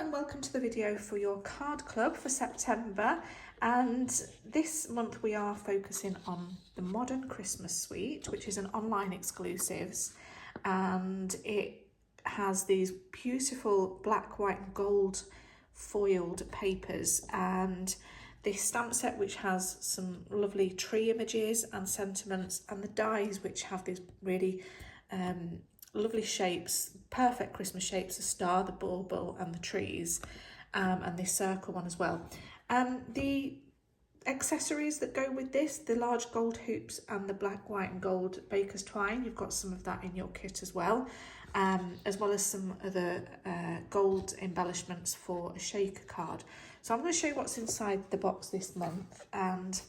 and welcome to the video for your card club for September, and this month we are focusing on the Modern Christmas Suite, which is an online exclusives, and it has these beautiful black, white and gold foiled papers, and this stamp set which has some lovely tree images and sentiments, and the dies which have these really lovely shapes, perfect Christmas shapes, the star, the bauble and the trees, and this circle one as well. The accessories that go with this, the large gold hoops and the black, white and gold baker's twine, you've got some of that in your kit as well as some other gold embellishments for a shaker card. So I'm going to show you what's inside the box this month, and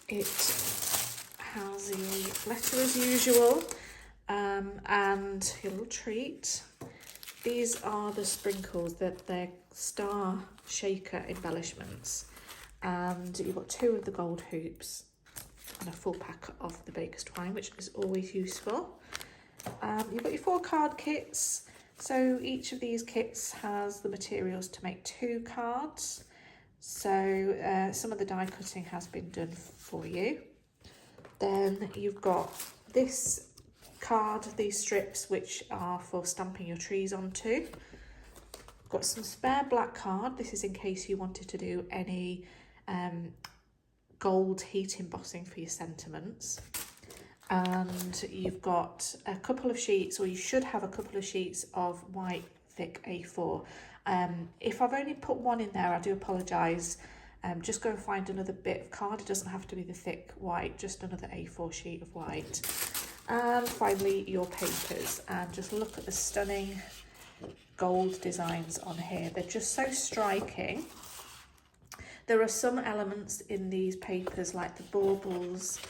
it has the letter as usual, and your little treat. These are the sprinkles, they're star shaker embellishments, and you've got 2 of the gold hoops and a full pack of the baker's twine, which is always useful. You've got your 4 card kits, so each of these kits has the materials to make 2 cards, so some of the die cutting has been done for you. Then you've got this card, these strips which are for stamping your trees onto. Got some spare black card, this is in case you wanted to do any gold heat embossing for your sentiments. And you've got a couple of sheets, or you should have a couple of sheets of white thick A4. If I've only put one in there, I do apologise. Just go and find another bit of card. It doesn't have to be the thick white, just another A4 sheet of white. And finally your papers, and just look at the stunning gold designs on here. They're just so striking. There are some elements in these papers like the baubles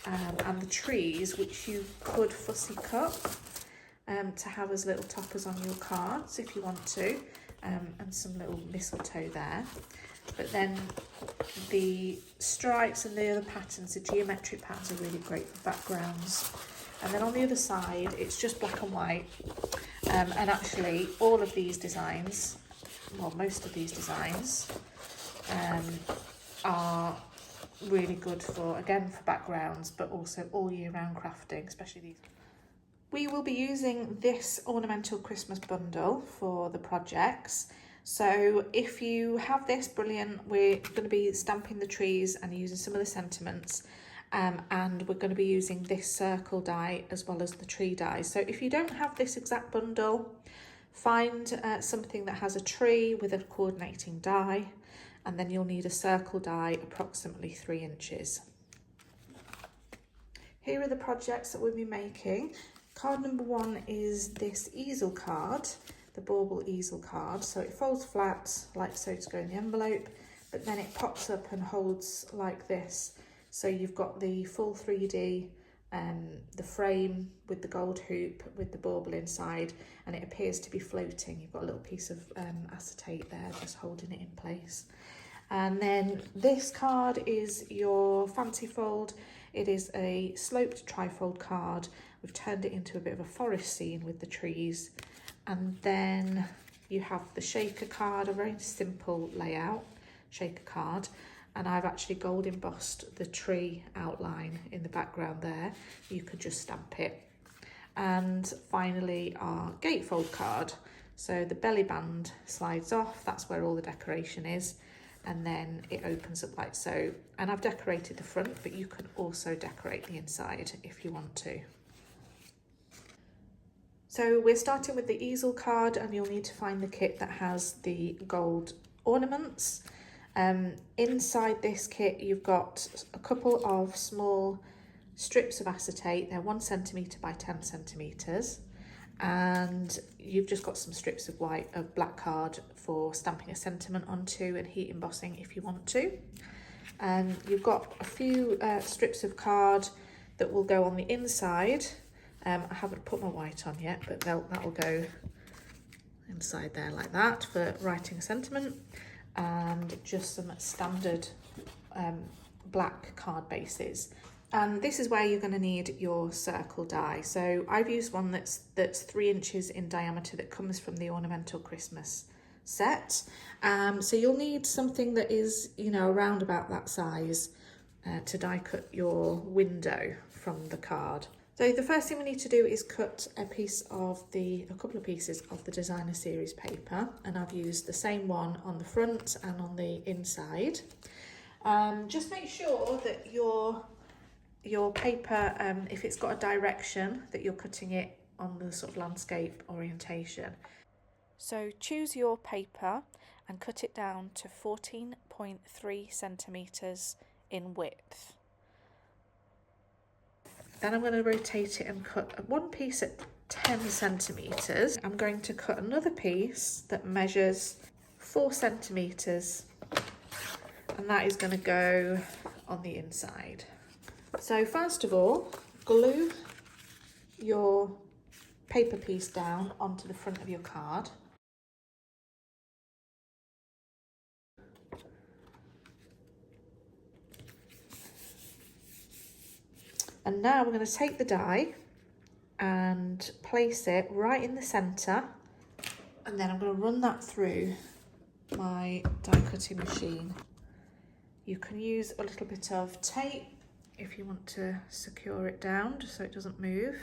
and the trees which you could fussy cut to have as little toppers on your cards if you want to, and some little mistletoe there. But then the stripes and the other patterns, the geometric patterns, are really great for backgrounds. And then on the other side, it's just black and white. And actually, all of these designs, well, most of these designs, are really good for, again, for backgrounds, but also all year round crafting, especially these. We will be using this ornamental Christmas bundle for the projects. So if you have this, brilliant. We're going to be stamping the trees and using some of the sentiments, and we're going to be using this circle die as well as the tree die. So if you don't have this exact bundle, find something that has a tree with a coordinating die, and then you'll need a circle die approximately 3 inches. Here are the projects that we'll be making. Card number 1 is this easel card, the bauble easel card. So it folds flat like so to go in the envelope, but then it pops up and holds like this. So you've got the full 3D, the frame with the gold hoop with the bauble inside, and it appears to be floating. You've got a little piece of acetate there just holding it in place. And then this card is your fancy fold. It is a sloped trifold card. We've turned it into a bit of a forest scene with the trees. And then you have the shaker card, a very simple layout shaker card. And I've actually gold embossed the tree outline in the background there. You could just stamp it. And finally our gatefold card. So the belly band slides off, that's where all the decoration is. And then it opens up like so. And I've decorated the front, but you can also decorate the inside if you want to. So we're starting with the easel card, and you'll need to find the kit that has the gold ornaments. Inside this kit, you've got a couple of small strips of acetate. They're 1 centimetre by 10 centimetres. And you've just got some strips of black card for stamping a sentiment onto and heat embossing if you want to. And you've got a few strips of card that will go on the inside. I haven't put my white on yet, but that will go inside there like that for writing a sentiment. And just some standard black card bases. And this is where you're going to need your circle die. So I've used one that's 3 inches in diameter that comes from the Ornamental Christmas set. So you'll need something that is, you know, around about that size to die cut your window from the card. So the first thing we need to do is cut a couple of pieces of the designer series paper, and I've used the same one on the front and on the inside. Just make sure that your paper, if it's got a direction, that you're cutting it on the sort of landscape orientation. So choose your paper and cut it down to 14.3 centimetres in width. Then I'm going to rotate it and cut one piece at 10 centimetres. I'm going to cut another piece that measures 4 centimetres, and that is going to go on the inside. So first of all, glue your paper piece down onto the front of your card. And now we're going to take the die and place it right in the centre, and then I'm going to run that through my die cutting machine. You can use a little bit of tape if you want to secure it down just so it doesn't move.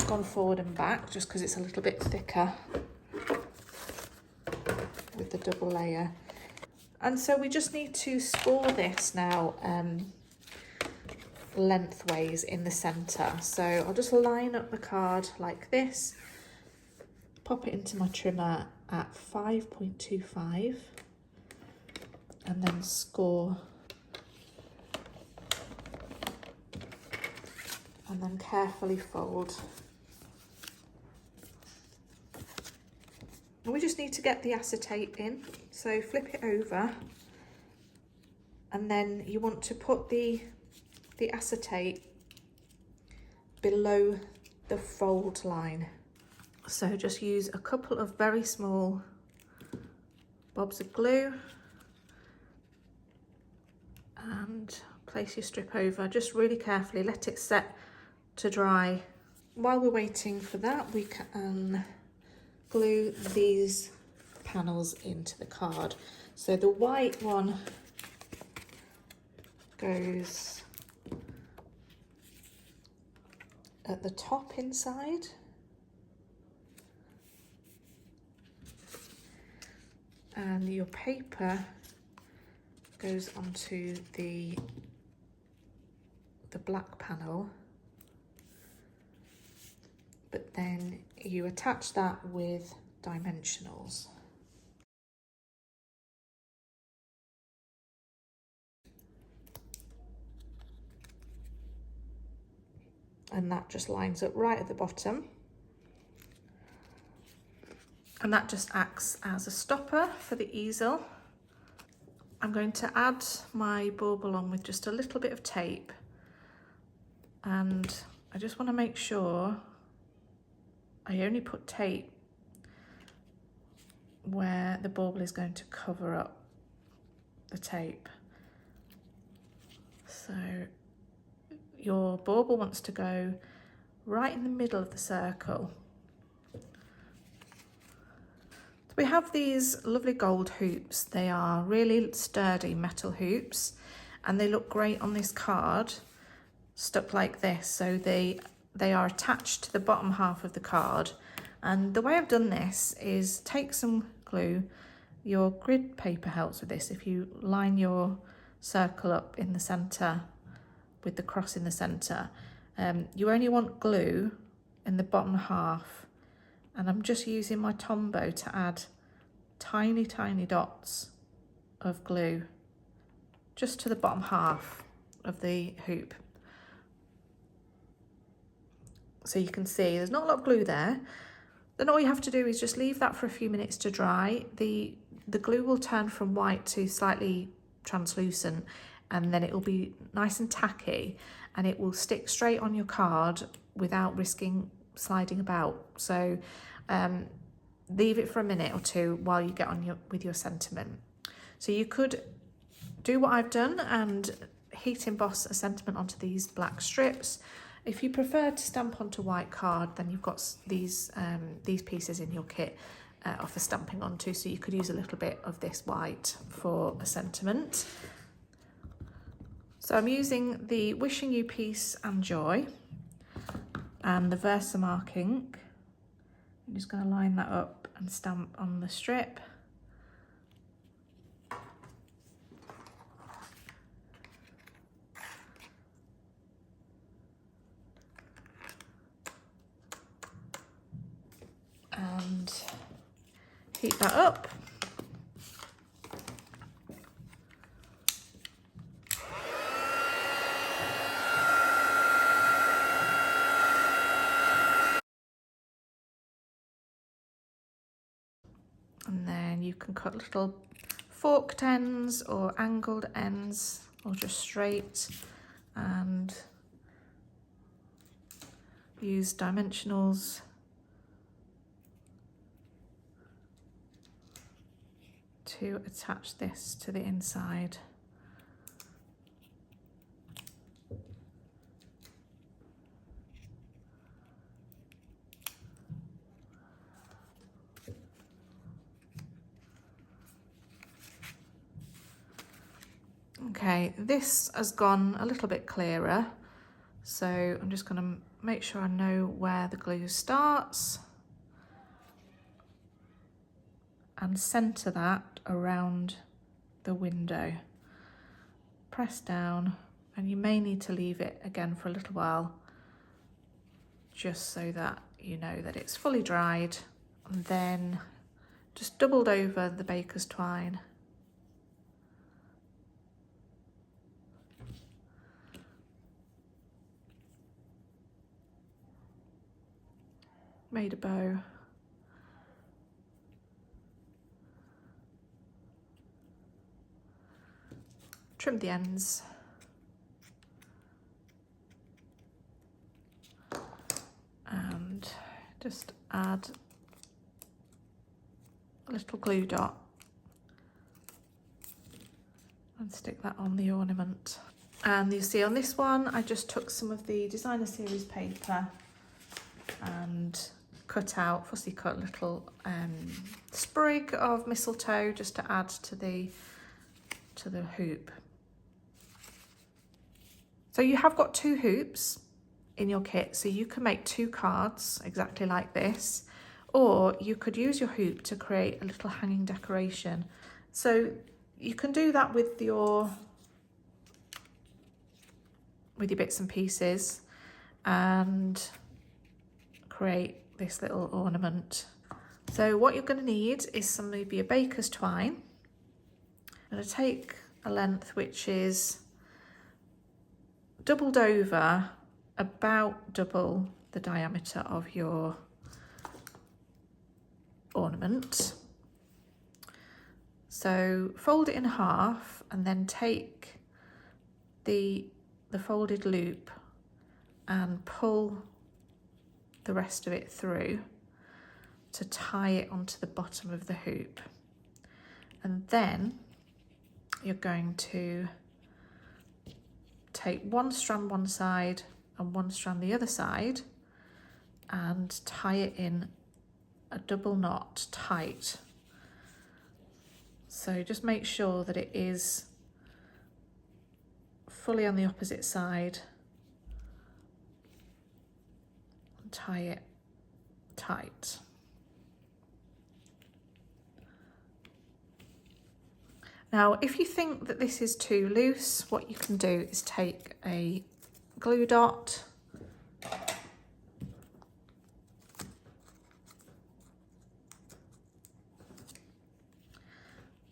Gone forward and back just because it's a little bit thicker with the double layer. And so we just need to score this now lengthways in the centre. So I'll just line up the card like this, pop it into my trimmer at 5.25 and then score, and then carefully fold. We just need to get the acetate in, so flip it over, and then you want to put the acetate below the fold line. So just use a couple of very small bobs of glue and place your strip over, just really carefully, let it set to dry. While we're waiting for that, we can glue these panels into the card. So the white one goes at the top inside, and your paper goes onto the black panel, but then you attach that with dimensionals. And that just lines up right at the bottom. And that just acts as a stopper for the easel. I'm going to add my bauble on with just a little bit of tape. And I just want to make sure I only put tape where the bauble is going to cover up the tape. So your bauble wants to go right in the middle of the circle. So we have these lovely gold hoops. They are really sturdy metal hoops, and they look great on this card stuck like this. So they are attached to the bottom half of the card. And the way I've done this is take some glue. Your grid paper helps with this. If you line your circle up in the centre with the cross in the centre, you only want glue in the bottom half. And I'm just using my Tombow to add tiny, tiny dots of glue just to the bottom half of the hoop. So you can see there's not a lot of glue there. Then all you have to do is just leave that for a few minutes to dry. The glue will turn from white to slightly translucent, and then it will be nice and tacky, and it will stick straight on your card without risking sliding about. So leave it for a minute or two while you get on with your sentiment. So you could do what I've done and heat emboss a sentiment onto these black strips. If you prefer to stamp onto white card, then you've got these pieces in your kit for stamping onto, so you could use a little bit of this white for a sentiment. So I'm using the Wishing You Peace and Joy and the Versamark ink. I'm just going to line that up and stamp on the strip. And heat that up. And then you can cut little forked ends or angled ends or just straight, and use dimensionals to attach this to the inside. Okay, this has gone a little bit clearer, so I'm just going to make sure I know where the glue starts and centre that around the window. Press down, and you may need to leave it again for a little while just so that you know that it's fully dried, and then just doubled over the baker's twine. Made a bow. Trimmed the ends. And just add a little glue dot and stick that on the ornament. And you see on this one, I just took some of the designer series paper and cut out, fussy cut little sprig of mistletoe just to add to the hoop. So you have got 2 hoops in your kit, so you can make 2 cards exactly like this, or you could use your hoop to create a little hanging decoration. So you can do that with your bits and pieces and create this little ornament. So what you're going to need is maybe a baker's twine. I'm going to take a length which is doubled over about double the diameter of your ornament. So fold it in half and then take the folded loop and pull the rest of it through to tie it onto the bottom of the hoop. And then you're going to take one strand one side and one strand the other side and tie it in a double knot tight. So just make sure that it is fully on the opposite side. Tie it tight. Now, if you think that this is too loose, what you can do is take a glue dot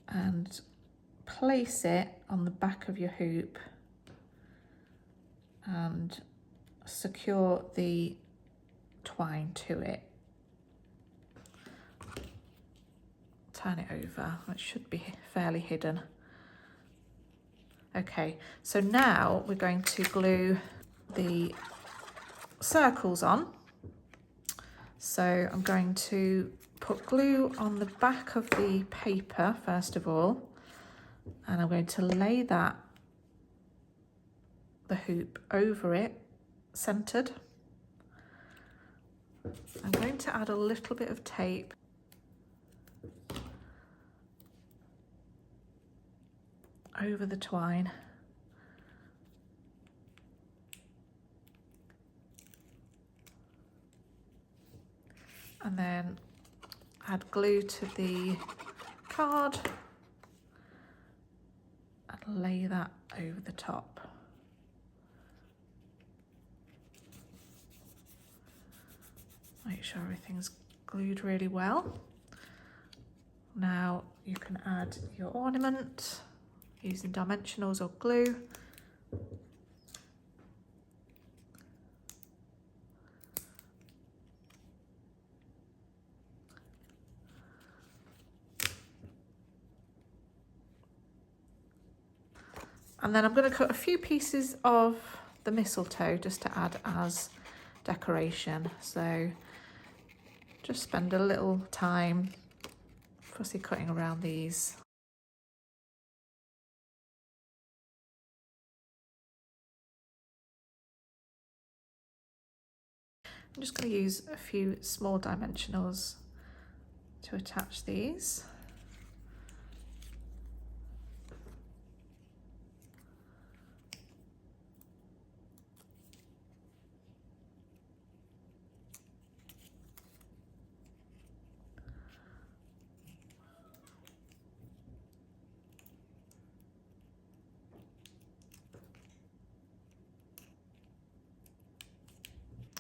and place it on the back of your hoop and secure the twine to it. Turn it over, it should be fairly hidden. Okay, so now we're going to glue the circles on. So I'm going to put glue on the back of the paper first of all, and I'm going to lay the hoop over it, centered. I'm going to add a little bit of tape over the twine. And then add glue to the card and lay that over the top. Make sure everything's glued really well. Now you can add your ornament using dimensionals or glue. And then I'm going to cut a few pieces of the mistletoe just to add as decoration. So just spend a little time fussy cutting around these. I'm just going to use a few small dimensionals to attach these.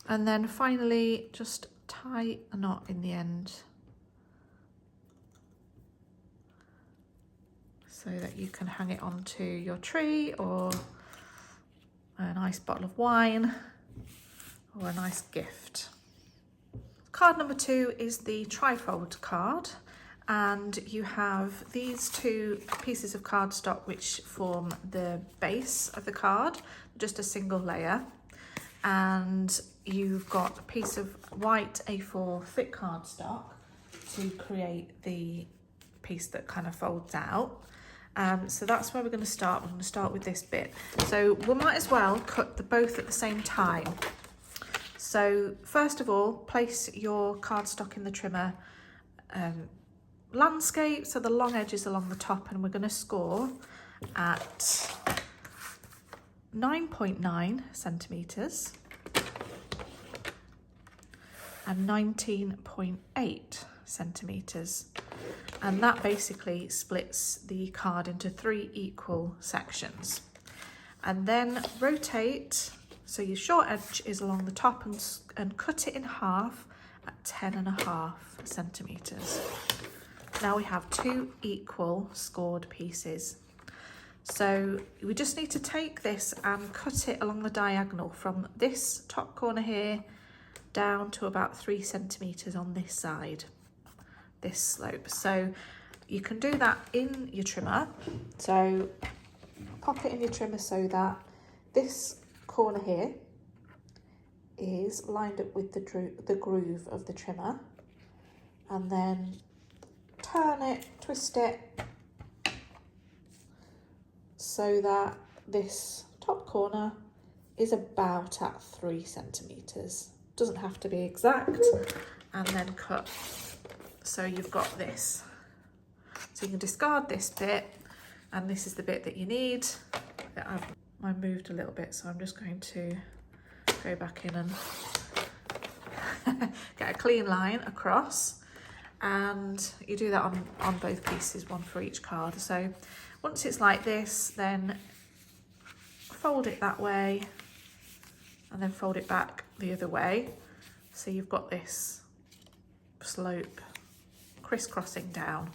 And then finally, just tie a knot in the end so that you can hang it onto your tree or a nice bottle of wine or a nice gift. Card number 2 is the trifold card, and you have these two pieces of cardstock which form the base of the card, just a single layer. And you've got a piece of white A4 thick cardstock to create the piece that kind of folds out. So that's where we're going to start. We're going to start with this bit. So we might as well cut the both at the same time. So first of all, place your cardstock in the trimmer landscape, so the long edges along the top, and we're going to score at 9.9 centimetres and 19.8 centimetres, and that basically splits the card into 3 equal sections. And then rotate so your short edge is along the top, and cut it in half at 10.5 centimetres. Now we have 2 equal scored pieces. So we just need to take this and cut it along the diagonal from this top corner here down to about 3 centimetres on this side, this slope. So you can do that in your trimmer. So pop it in your trimmer so that this corner here is lined up with the groove of the trimmer, and then turn it, twist it, so that this top corner is about at 3 centimetres. Doesn't have to be exact, and then cut. So you've got this. So you can discard this bit, and this is the bit that you need. I moved a little bit, so I'm just going to go back in and get a clean line across. And you do that on both pieces, one for each card. So once it's like this, then fold it that way and then fold it back the other way. So you've got this slope crisscrossing down.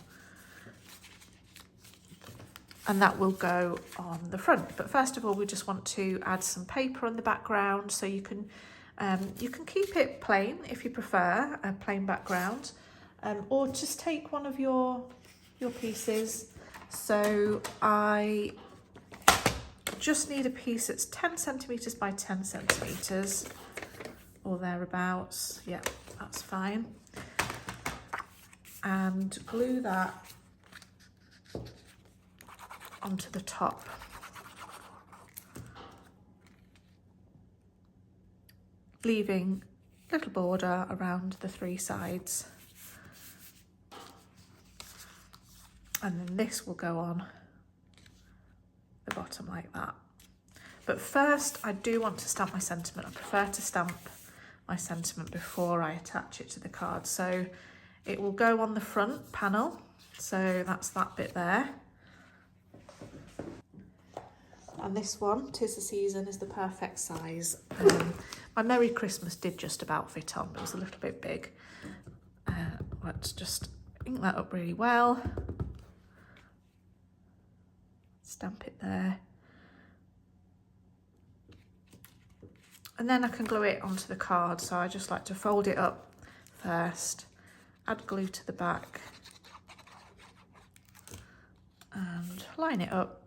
And that will go on the front. But first of all, we just want to add some paper on the background. So you can keep it plain if you prefer a plain background, or just take one of your pieces. So I just need a piece that's 10 centimetres by 10 centimetres or thereabouts. Yeah, that's fine. And glue that onto the top. Leaving a little border around the 3 sides. And then this will go on the bottom like that. But first I do want to stamp my sentiment. I prefer to stamp my sentiment before I attach it to the card. So it will go on the front panel. So that's that bit there. And this one, 'Tis the Season, is the perfect size. My Merry Christmas did just about fit on, but it was a little bit big. Let's just ink that up really well. Stamp it there. And then I can glue it onto the card. So I just like to fold it up first, add glue to the back, and line it up,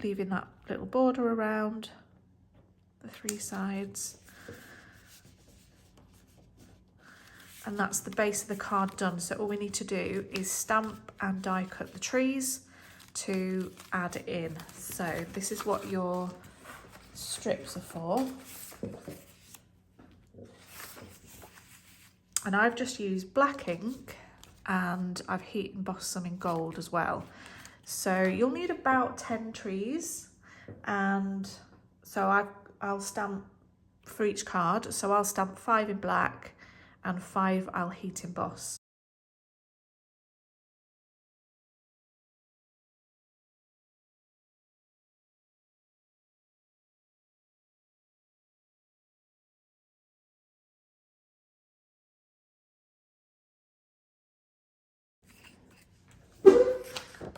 leaving that little border around the 3 sides. And that's the base of the card done. So all we need to do is stamp and die cut the trees to add it in. So this is what your strips are for. And I've just used black ink and I've heat embossed some in gold as well. So you'll need about 10 trees, and so I'll stamp for each card. So I'll stamp 5 in black and 5 I'll heat emboss.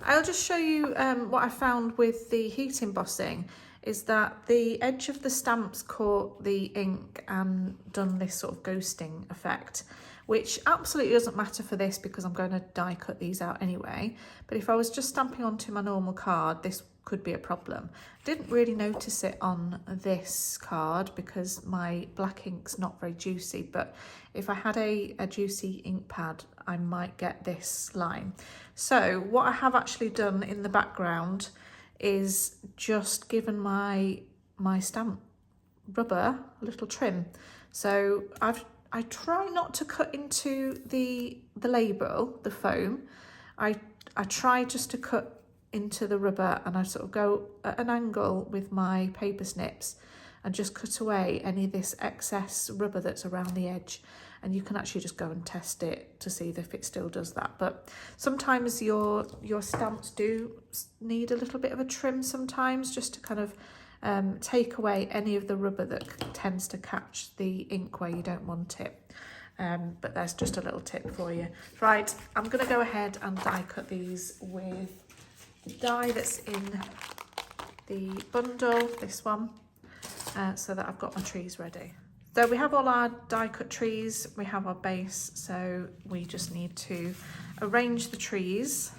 I'll just show you what I found with the heat embossing is that the edge of the stamps caught the ink and done this sort of ghosting effect, which absolutely doesn't matter for this because I'm going to die cut these out anyway. But if I was just stamping onto my normal card, this could be a problem. Didn't really notice it on this card because my black ink's not very juicy, but if I had a juicy ink pad, I might get this line. So what I have actually done in the background is just given my stamp rubber a little trim. So I try not to cut into the label, the foam. I try just to cut into the rubber, and I sort of go at an angle with my paper snips and just cut away any of this excess rubber that's around the edge. And you can actually just go and test it to see if it still does that. But sometimes your stamps do need a little bit of a trim sometimes, just to kind of take away any of the rubber that tends to catch the ink where you don't want it. But there's just a little tip for you. Right, I'm going to go ahead and die cut these with the die that's in the bundle, this one, so that I've got my trees ready. So we have all our die cut trees, we have our base, so we just need to arrange the trees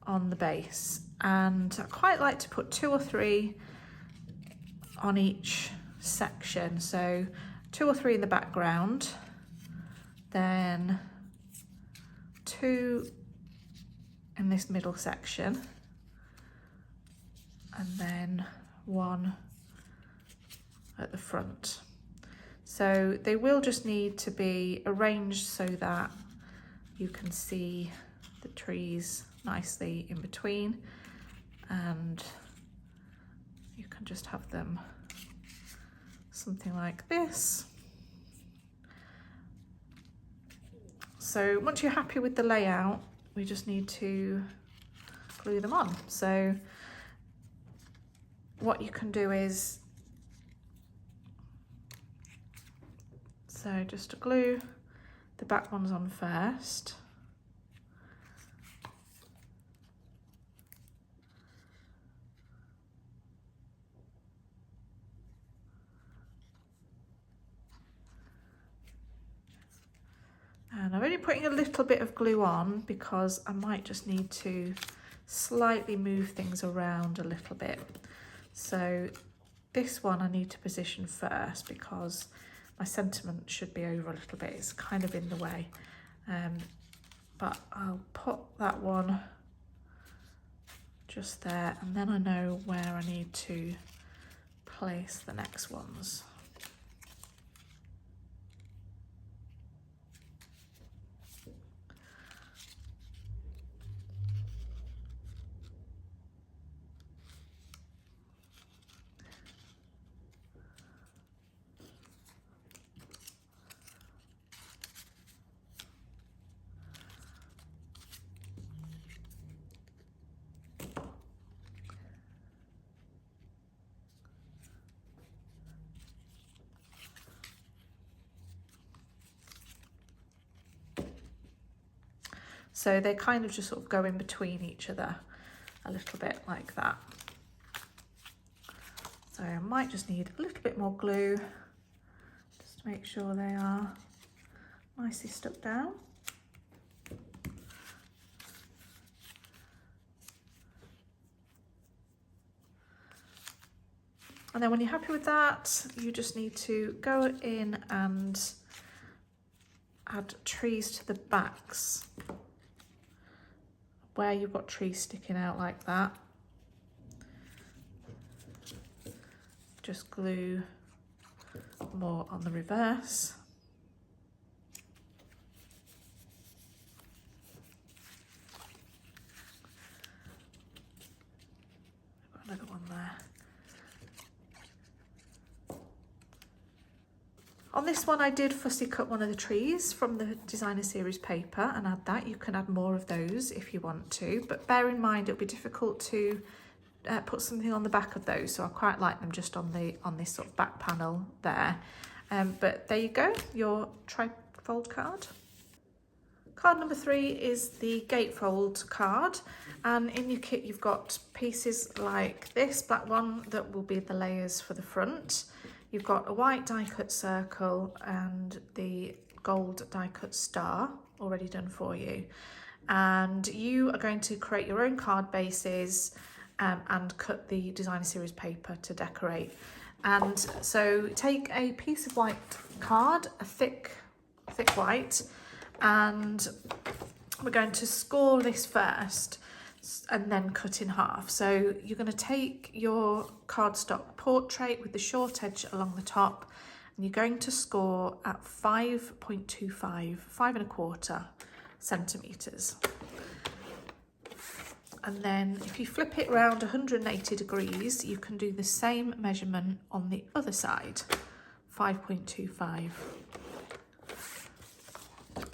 on the base. And I quite like to put 2 or 3 on each section. So 2 or 3 in the background, then 2 in this middle section, and then 1 at the front. So they will just need to be arranged so that you can see the trees nicely in between, and you can just have them something like this. So once you're happy with the layout, we just need to glue them on. So what you can do is, so just to glue the back ones on first. And I'm only putting a little bit of glue on because I might just need to slightly move things around a little bit. So this one I need to position first because my sentiment should be over a little bit. It's kind of in the way. But I'll put that one just there, and then I know where I need to place the next ones. So they kind of just sort of go in between each other a little bit like that. So I might just need a little bit more glue just to make sure they are nicely stuck down. And then when you're happy with that, you just need to go in and add trees to the backs where you've got trees sticking out like that. Just glue more on the reverse. Got another one there. On this one I did fussy cut one of the trees from the designer series paper and add that. You can add more of those if you want to, but bear in mind it'll be difficult to put something on the back of those, so I quite like them just on this sort of back panel there. But there you go, your trifold card. Card number 3 is the gatefold card, and in your kit you've got pieces like this black one that will be the layers for the front. You've got a white die cut circle and the gold die cut star already done for you. And you are going to create your own card bases and cut the designer series paper to decorate. And so take a piece of white card, a thick white, and we're going to score this first and then cut in half. So you're going to take your cardstock portrait with the short edge along the top, and you're going to score at 5.25, 5.25 centimetres. And then if you flip it around 180 degrees, you can do the same measurement on the other side, 5.25.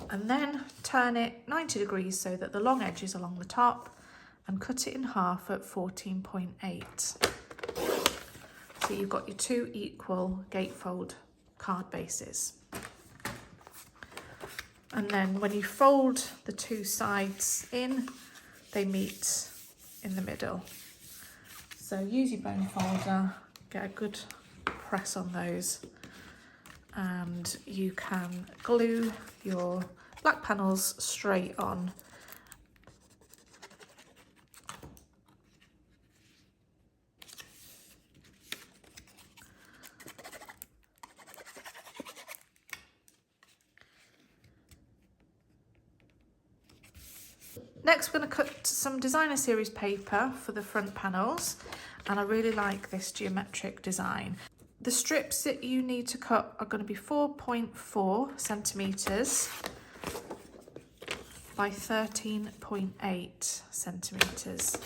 And then turn it 90 degrees so that the long edge is along the top, and cut it in half at 14.8. So you've got your 2 equal gatefold card bases. And then when you fold the 2 sides in, they meet in the middle. So use your bone folder, get a good press on those, and you can glue your black panels straight on. Next, we're going to cut some designer series paper for the front panels, and I really like this geometric design. The strips that you need to cut are going to be 4.4 centimetres by 13.8 centimetres.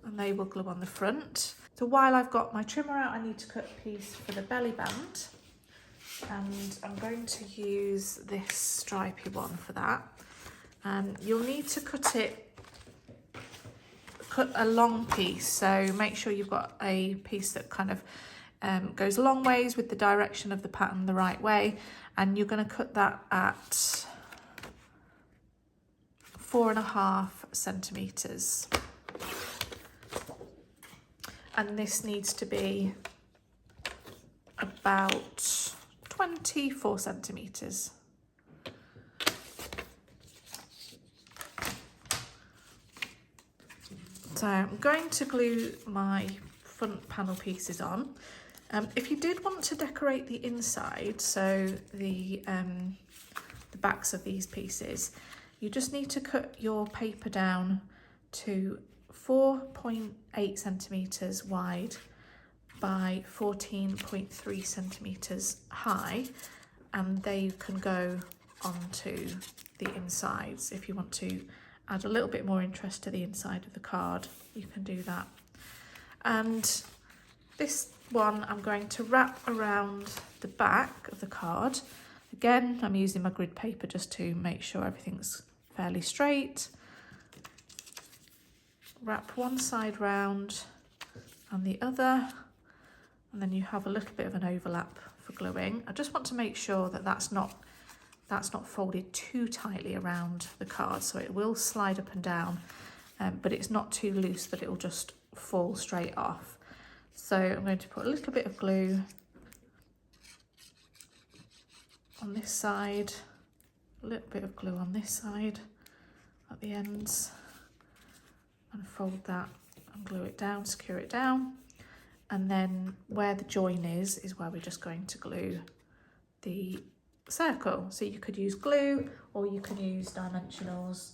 And they will glue on the front. So while I've got my trimmer out, I need to cut a piece for the belly band. And I'm going to use this stripy one for that. And you'll need to cut a long piece, so make sure you've got a piece that kind of goes a long ways with the direction of the pattern the right way, and you're going to cut that at 4.5 centimetres. And this needs to be about 24 centimetres. So I'm going to glue my front panel pieces on. If you did want to decorate the inside, so the backs of these pieces, you just need to cut your paper down to 4.8 centimetres wide by 14.3 centimetres high, and they can go onto the insides. If you want to add a little bit more interest to the inside of the card, you can do that. And this one I'm going to wrap around the back of the card. Again, I'm using my grid paper just to make sure everything's fairly straight. Wrap one side round and the other, and then you have a little bit of an overlap for gluing. I just want to make sure that that's not folded too tightly around the card, so it will slide up and down, but it's not too loose that it will just fall straight off. So I'm going to put a little bit of glue on this side, a little bit of glue on this side at the ends, and fold that and glue it down, secure it down. And then where the join is where we're just going to glue the circle. So you could use glue or you can use dimensionals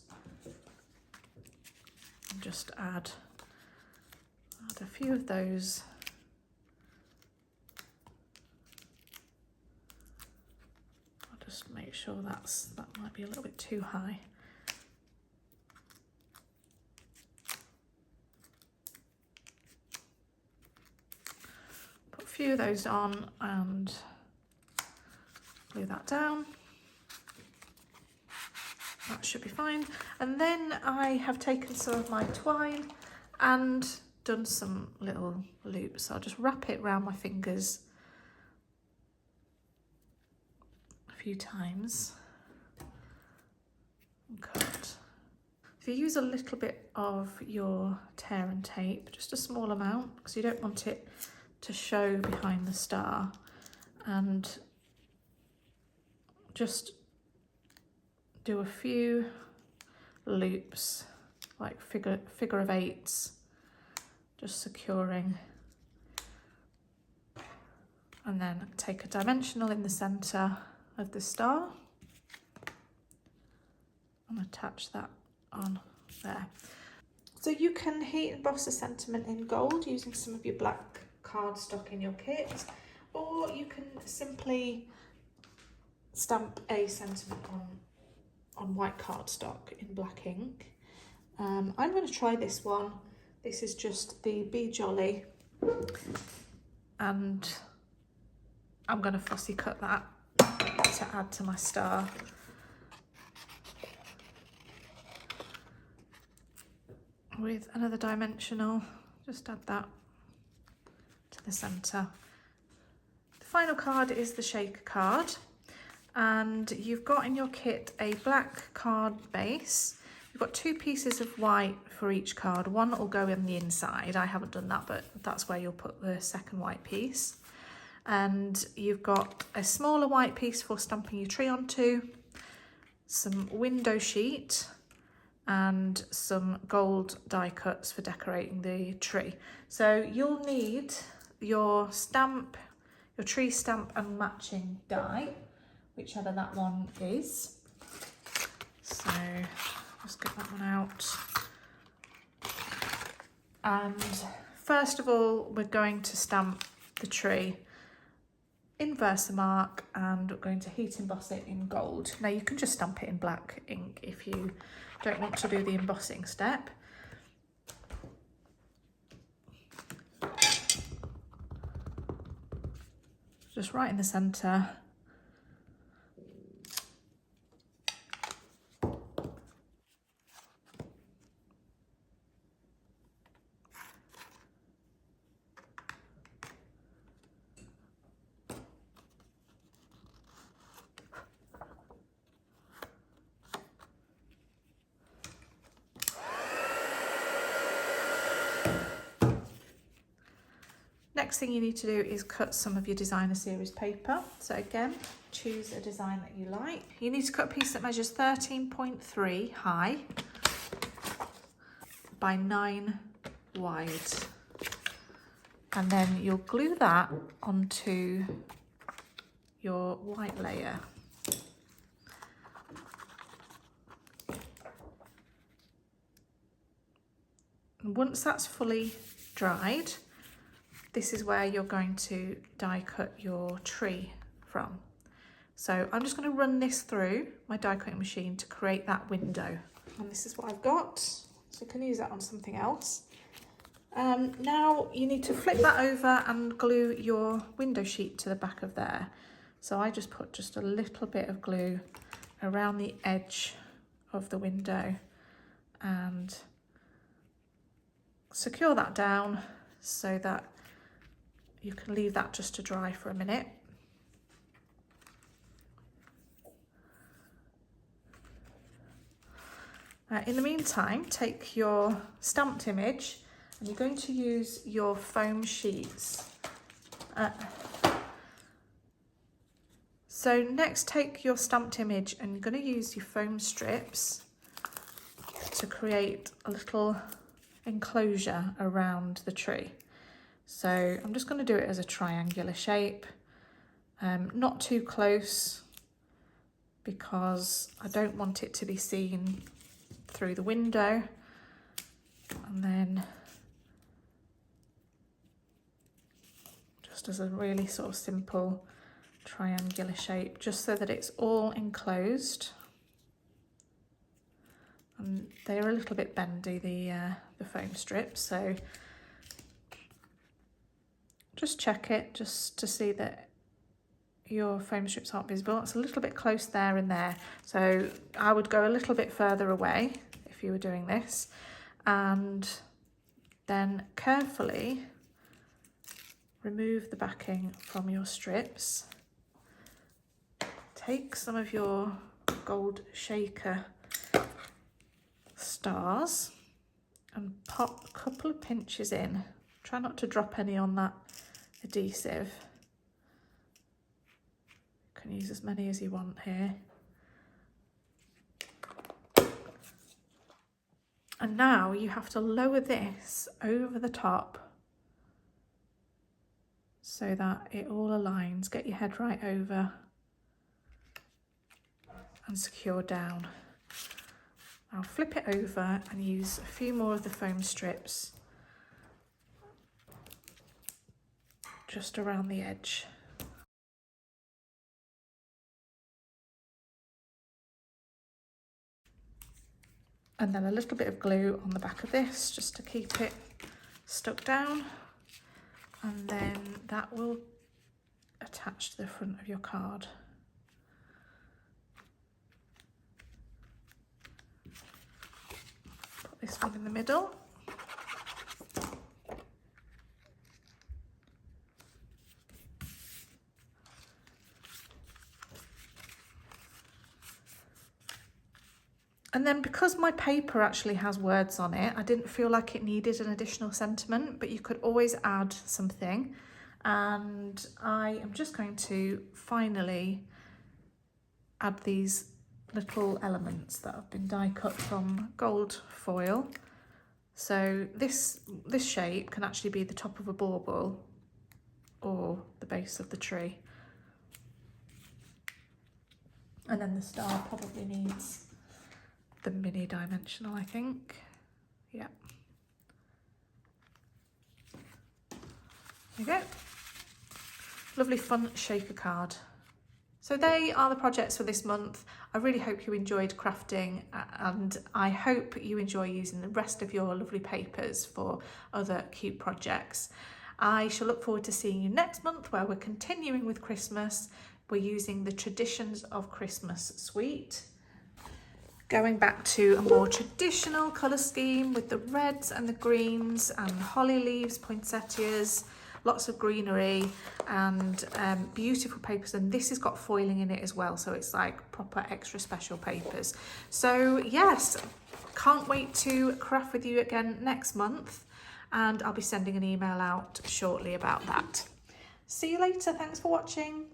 and just add a few of those. I'll just make sure that might be a little bit too high. Put a few of those on and glue that down. That should be fine. And then I have taken some of my twine and done some little loops. So I'll just wrap it around my fingers a few times and cut. If you use a little bit of your tear and tape, just a small amount, because you don't want it to show behind the star, and just do a few loops, like figure of eights, just securing, and then take a dimensional in the center of the star and attach that on there. So you can heat and emboss a sentiment in gold using some of your black cardstock in your kit, or you can simply stamp a sentiment on white cardstock in black ink. I'm going to try this one. This is just the Be Jolly, and I'm going to fussy cut that to add to my star. With another dimensional, just add that to the centre. The final card is the shaker card, and you've got in your kit a black card base. You've got two pieces of white for each card. One will go in the inside. I haven't done that, but that's where you'll put the second white piece. And you've got a smaller white piece for stamping your tree onto, some window sheet, and some gold die cuts for decorating the tree. So you'll need your stamp, your tree stamp and matching die, whichever that one is. So just get that one out. And first of all, we're going to stamp the tree in Versamark, and we're going to heat emboss it in gold. Now you can just stamp it in black ink if you don't want to do the embossing step. Just right in the centre. Next thing you need to do is cut some of your designer series paper. So again, choose a design that you like. You need to cut a piece that measures 13.3 high by 9 wide. And then you'll glue that onto your white layer. And once that's fully dried, this is where you're going to die cut your tree from. So I'm just going to run this through my die cutting machine to create that window. And this is what I've got, so you can use that on something else. Now you need to flip that over and glue your window sheet to the back of there. So I just put just a little bit of glue around the edge of the window and secure that down so that you can leave that just to dry for a minute. In the meantime, take your stamped image and you're going to use your foam sheets. So next, take your stamped image and you're going to use your foam strips to create a little enclosure around the tree. So I'm just going to do it as a triangular shape, not too close because I don't want it to be seen through the window. And then just as a really sort of simple triangular shape, just so that it's all enclosed. And they're a little bit bendy, the foam strips, so just check it just to see that your foam strips aren't visible. It's a little bit close there and there, so I would go a little bit further away if you were doing this, and then carefully remove the backing from your strips. Take some of your gold shaker stars and pop a couple of pinches in. Try not to drop any on that adhesive. You can use as many as you want here. And now you have to lower this over the top so that it all aligns. Get your head right over and secure down. I'll flip it over and use a few more of the foam strips just around the edge. And then a little bit of glue on the back of this just to keep it stuck down. And then that will attach to the front of your card. Put this one in the middle. And then because my paper actually has words on it, I didn't feel like it needed an additional sentiment, but you could always add something. And I am just going to finally add these little elements that have been die cut from gold foil. So this shape can actually be the top of a bauble or the base of the tree. And then the star probably needs the mini dimensional, I think. Yeah. There you go. Lovely fun shaker card. So they are the projects for this month. I really hope you enjoyed crafting, and I hope you enjoy using the rest of your lovely papers for other cute projects. I shall look forward to seeing you next month, where we're continuing with Christmas. We're using the Traditions of Christmas suite, going back to a more traditional colour scheme with the reds and the greens and holly leaves, poinsettias, lots of greenery and beautiful papers. And this has got foiling in it as well, so it's like proper extra special papers. So yes, can't wait to craft with you again next month, and I'll be sending an email out shortly about that. See you later. Thanks for watching.